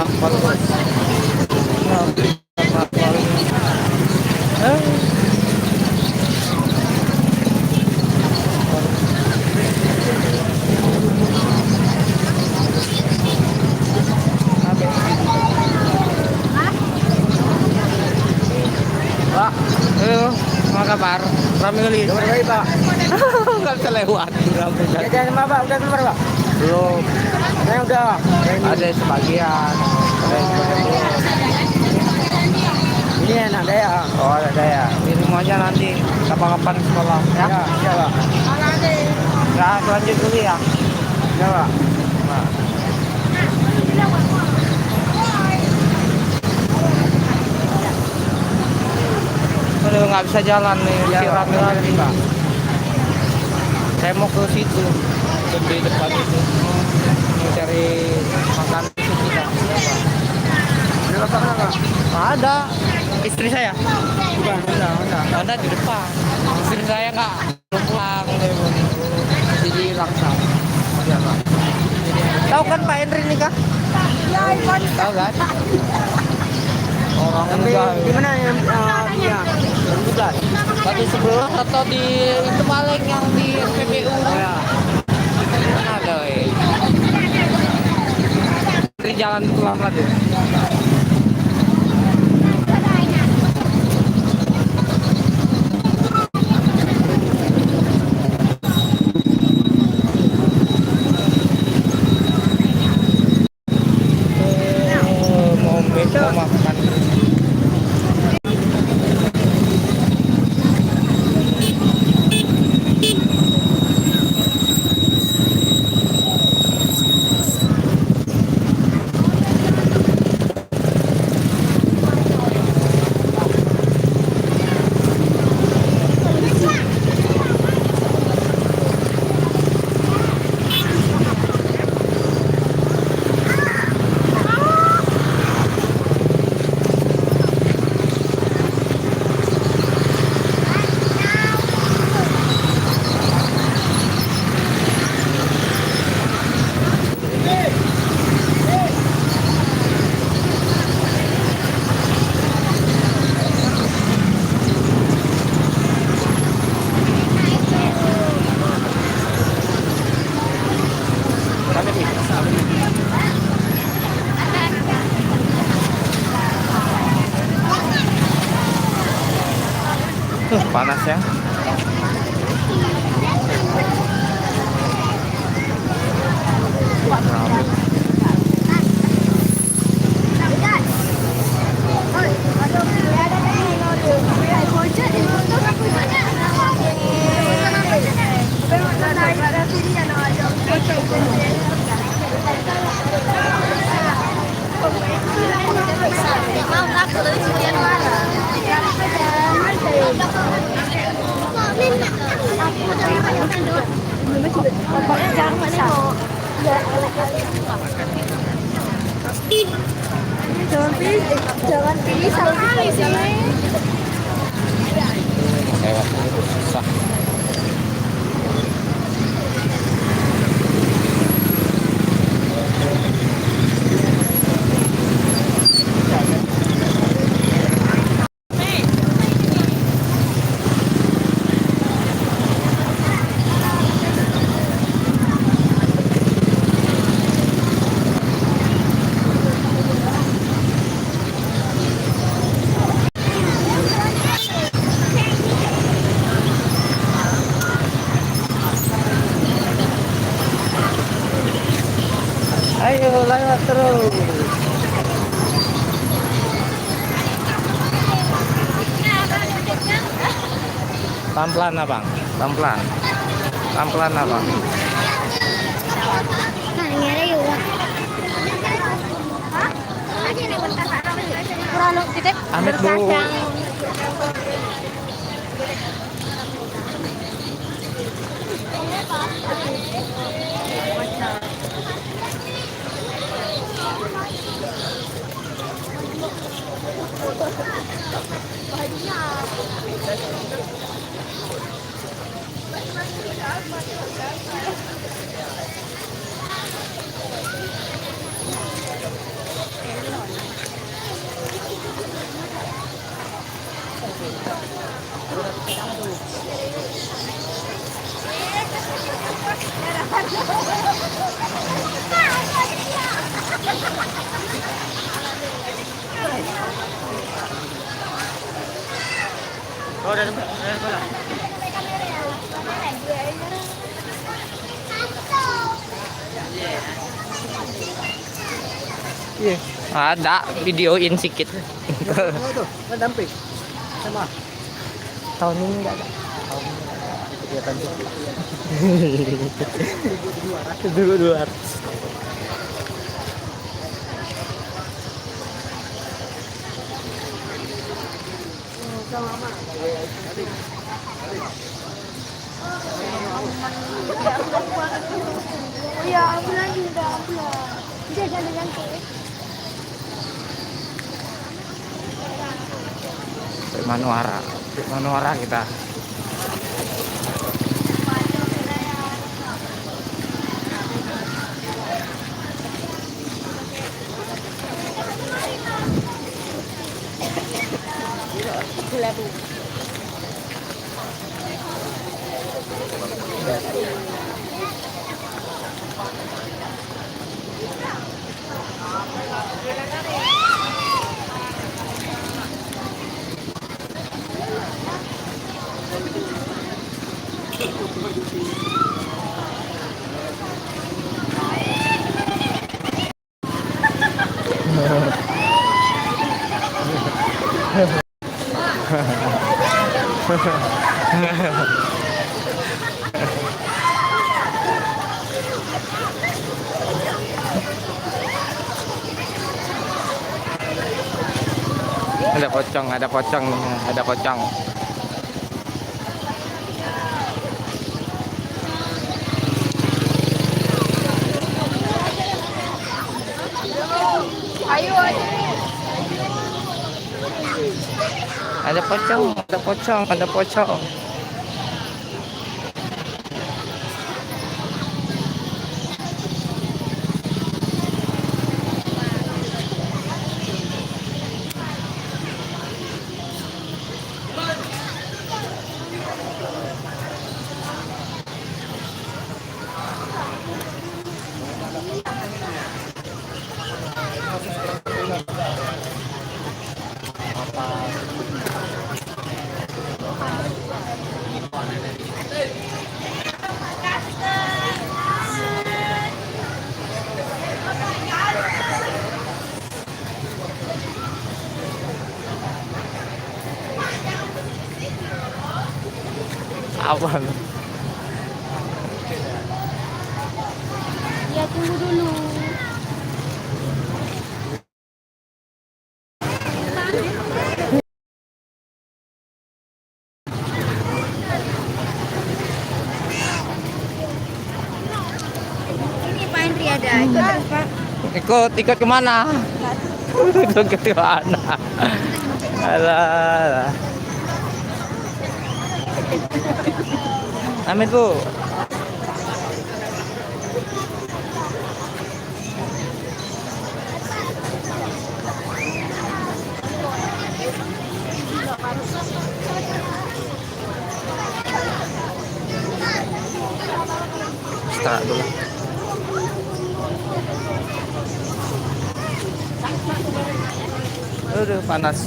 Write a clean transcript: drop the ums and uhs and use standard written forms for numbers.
fokus. Pak, halo, apa kabar? Rame kali. Kabar baik, Pak. Nggak bisa lewat. Jajan sama Pak, udah keluar, Pak? Belum. Saya udah, Pak. Ada sebagian. Ada yang belum. Ini anak saya. Oh, ada ya. Kirim aja nanti. Kapan-kapan sekolah. Ya? Ya, iya, Pak. Nah, lanjut dulu ya. Ya, Pak. Nah. Aduh, nggak bisa jalan nih. Ya, Masih Pak. rame lagi. Pak. Saya mau ke situ. Di depan itu. Mau cari makan di situ. Pak. Ada Bapak mana, Pak? Ada. Istri saya. Bukan, Honda. Ada di depan. Istri saya nggak belum pulang. Jadi laksa. Ya, Pak. Tahu kan Pak Henry nikah? Ya, Iwan. Tahu kan? Orang Tapi enggak. di mana yang dia? 2017. Tadi sebelah atau di itu paling yang di SPBU. Ya. Kan ada Di jalan pulang lagi. Mau makan. Panas ya. Mau aku tapi sekian marah. Jangan pilih satu kali sih. Lewat itu susah. Ayo lewat terus. Pelan-pelan abang, pelan-pelan. Pelan-pelan abang. Amit dulu. Oh, udah sekolah. Iya. Ada, videoin sedikit. Oh, tuh, kan damping. Sama. Tahun ini enggak ada. Kelihatan tuh. Dulu dua. Oh ya, ambulan juga ambulan. Bisa jalan-jalan tuh. Manuara. Manuara kita. Ada pocong, ada pocong, ada pocong. Ayo, ayo. Ada pocong, ada pocong, ada pocong. Apa? Ya tunggu dulu. Ini Pak Henry ada. Ikut terus Pak. Ikut kemana? Ikut ke mana? Alah. Amin Bu. Start dulu. Aduh panas.